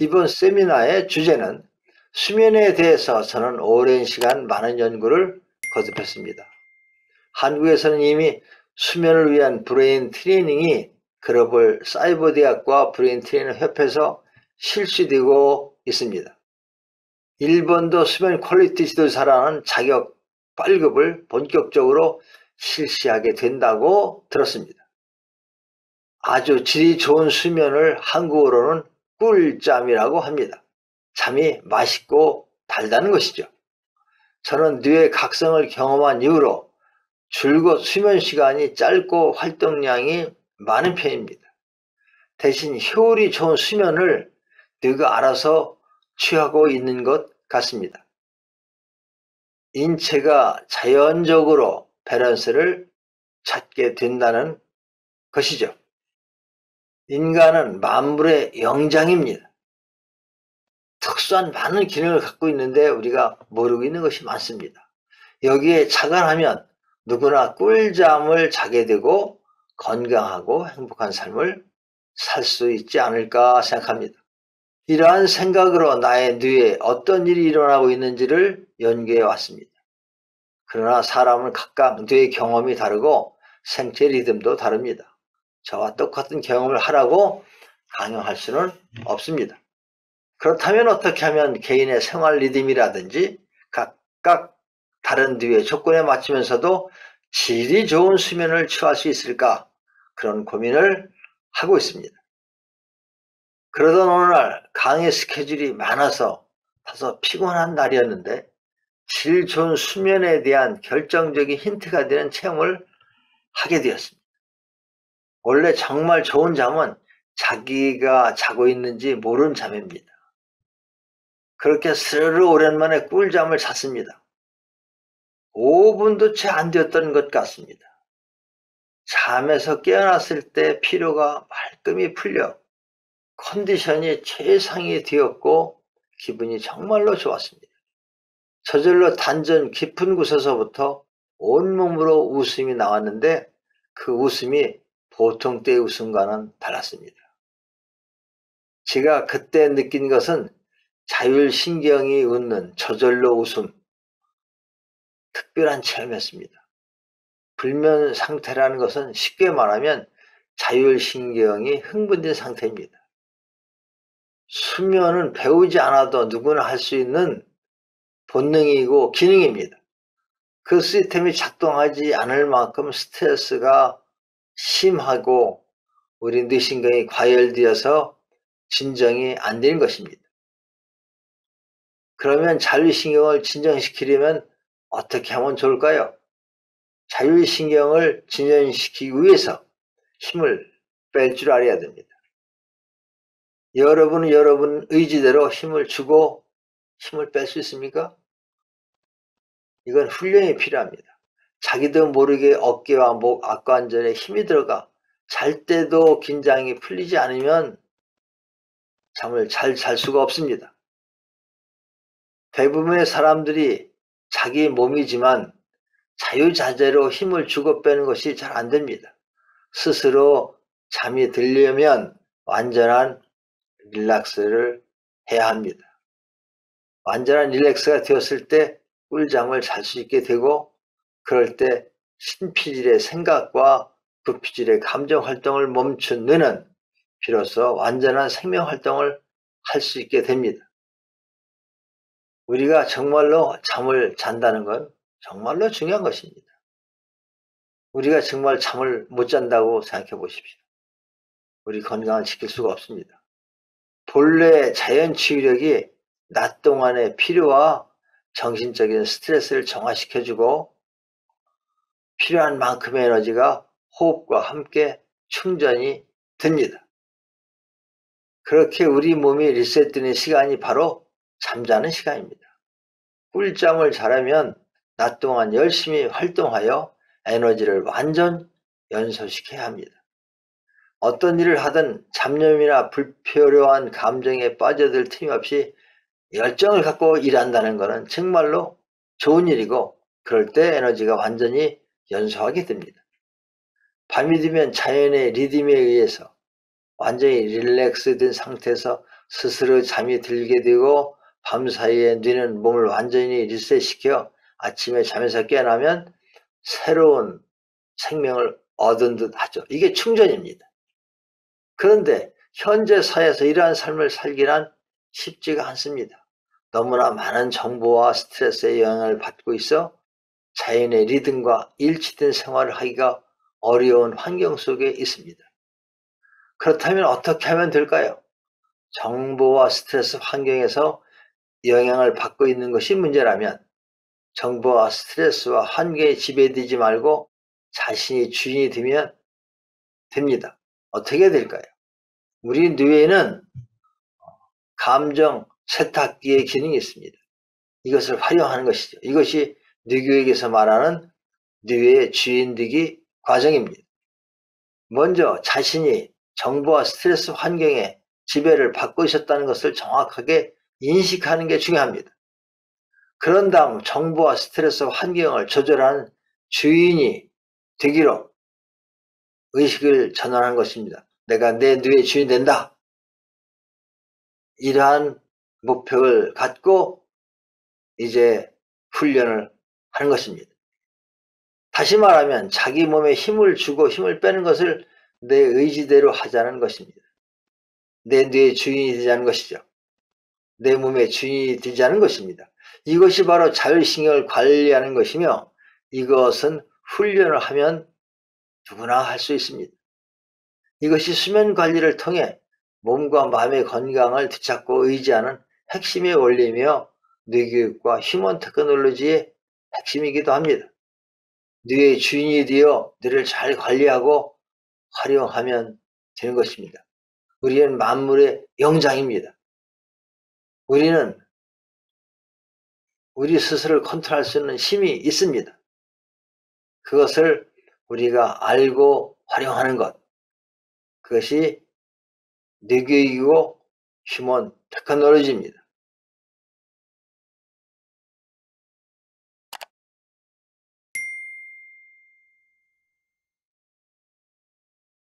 이번 세미나의 주제는 수면에 대해서 저는 오랜 시간 많은 연구를 거듭했습니다. 한국에서는 이미 수면을 위한 브레인 트레이닝이 글로벌 사이버 대학과 브레인 트레이너 협회에서 실시되고 있습니다. 일본도 수면 퀄리티 지도사라는 자격 발급을 본격적으로 실시하게 된다고 들었습니다. 아주 질이 좋은 수면을 한국어로는 꿀잠이라고 합니다. 잠이 맛있고 달다는 것이죠. 저는 뇌의 각성을 경험한 이후로 줄곧 수면 시간이 짧고 활동량이 많은 편입니다. 대신 효율이 좋은 수면을 뇌가 알아서 취하고 있는 것 같습니다. 인체가 자연적으로 밸런스를 찾게 된다는 것이죠. 인간은 만물의 영장입니다. 특수한 많은 기능을 갖고 있는데 우리가 모르고 있는 것이 많습니다. 여기에 착안하면 누구나 꿀잠을 자게 되고 건강하고 행복한 삶을 살 수 있지 않을까 생각합니다. 이러한 생각으로 나의 뇌에 어떤 일이 일어나고 있는지를 연구해 왔습니다. 그러나 사람은 각각 뇌의 경험이 다르고 생체 리듬도 다릅니다. 저와 똑같은 경험을 하라고 강요할 수는 없습니다. 그렇다면 어떻게 하면 개인의 생활 리듬이라든지 각각 다른 뇌의 조건에 맞추면서도 질이 좋은 수면을 취할 수 있을까? 그런 고민을 하고 있습니다. 그러던 어느 날 강의 스케줄이 많아서 다소 피곤한 날이었는데 질 좋은 수면에 대한 결정적인 힌트가 되는 체험을 하게 되었습니다. 원래 정말 좋은 잠은 자기가 자고 있는지 모르는 잠입니다. 그렇게 스르르 오랜만에 꿀잠을 잤습니다. 5분도 채 안 되었던 것 같습니다. 잠에서 깨어났을 때 피로가 말끔히 풀려 컨디션이 최상이 되었고 기분이 정말로 좋았습니다. 저절로 단전 깊은 곳에서부터 온몸으로 웃음이 나왔는데 그 웃음이 보통 때의 웃음과는 달랐습니다. 제가 그때 느낀 것은 자율신경이 웃는 저절로 웃음, 특별한 체험이었습니다. 불면 상태라는 것은 쉽게 말하면 자율신경이 흥분된 상태입니다. 수면은 배우지 않아도 누구나 할 수 있는 본능이고 기능입니다. 그 시스템이 작동하지 않을 만큼 스트레스가 심하고 우리 뇌신경이 과열되어서 진정이 안 되는 것입니다. 그러면 자율신경을 진정시키려면 어떻게 하면 좋을까요? 자율신경을 진정시키기 위해서 힘을 뺄 줄 알아야 됩니다. 여러분은 여러분 의지대로 힘을 주고 힘을 뺄 수 있습니까? 이건 훈련이 필요합니다. 자기도 모르게 어깨와 목, 악관절에 힘이 들어가 잘 때도 긴장이 풀리지 않으면 잠을 잘 잘 수가 없습니다. 대부분의 사람들이 자기 몸이지만 자유자재로 힘을 주고 빼는 것이 잘 안 됩니다. 스스로 잠이 들려면 완전한 릴렉스를 해야 합니다. 완전한 릴렉스가 되었을 때 꿀잠을 잘 수 있게 되고 그럴 때 신피질의 생각과 부피질의 감정 활동을 멈춘 뇌는 비로소 완전한 생명 활동을 할 수 있게 됩니다. 우리가 정말로 잠을 잔다는 건 정말로 중요한 것입니다. 우리가 정말 잠을 못 잔다고 생각해 보십시오. 우리 건강을 지킬 수가 없습니다. 본래 자연 치유력이 낮 동안의 피로와 정신적인 스트레스를 정화시켜주고 필요한 만큼의 에너지가 호흡과 함께 충전이 됩니다. 그렇게 우리 몸이 리셋되는 시간이 바로 잠자는 시간입니다. 꿀잠을 자려면 낮 동안 열심히 활동하여 에너지를 완전 연소시켜야 합니다. 어떤 일을 하든 잡념이나 불필요한 감정에 빠져들 틈이 없이 열정을 갖고 일한다는 것은 정말로 좋은 일이고 그럴 때 에너지가 완전히 연소하게 됩니다. 밤이 되면 자연의 리듬에 의해서 완전히 릴렉스된 상태에서 스스로 잠이 들게 되고 밤사이에 뇌는 몸을 완전히 리셋시켜 아침에 잠에서 깨어나면 새로운 생명을 얻은 듯 하죠. 이게 충전입니다. 그런데 현재 사회에서 이러한 삶을 살기란 쉽지가 않습니다. 너무나 많은 정보와 스트레스의 영향을 받고 있어 자연의 리듬과 일치된 생활을 하기가 어려운 환경 속에 있습니다. 그렇다면 어떻게 하면 될까요? 정보와 스트레스 환경에서 영향을 받고 있는 것이 문제라면 정보와 스트레스와 환경에 지배되지 말고 자신이 주인이 되면 됩니다. 어떻게 될까요? 우리 뇌에는 감정 세탁기의 기능이 있습니다. 이것을 활용하는 것이죠. 이것이 뇌교육에서 말하는 뇌의 주인 되기 과정입니다. 먼저 자신이 정보와 스트레스 환경에 지배를 받고 있었다는 것을 정확하게 인식하는 게 중요합니다. 그런 다음 정보와 스트레스 환경을 조절하는 주인이 되기로 의식을 전환한 것입니다. 내가 내 뇌의 주인 된다. 이러한 목표를 갖고 이제 훈련을 하는 것입니다. 다시 말하면 자기 몸에 힘을 주고 힘을 빼는 것을 내 의지대로 하자는 것입니다. 내 뇌의 주인이 되자는 것이죠. 내 몸의 주인이 되자는 것입니다. 이것이 바로 자율신경을 관리하는 것이며 이것은 훈련을 하면 누구나 할 수 있습니다. 이것이 수면 관리를 통해 몸과 마음의 건강을 되찾고 의지하는 핵심의 원리이며 뇌교육과 휴먼 테크놀로지의 핵심이기도 합니다. 뇌의 주인이 되어 뇌를 잘 관리하고 활용하면 되는 것입니다. 우리는 만물의 영장입니다. 우리는 우리 스스로를 컨트롤할 수 있는 힘이 있습니다. 그것을 우리가 알고 활용하는 것, 그것이 뇌교육이고 휴먼 테크놀로지입니다.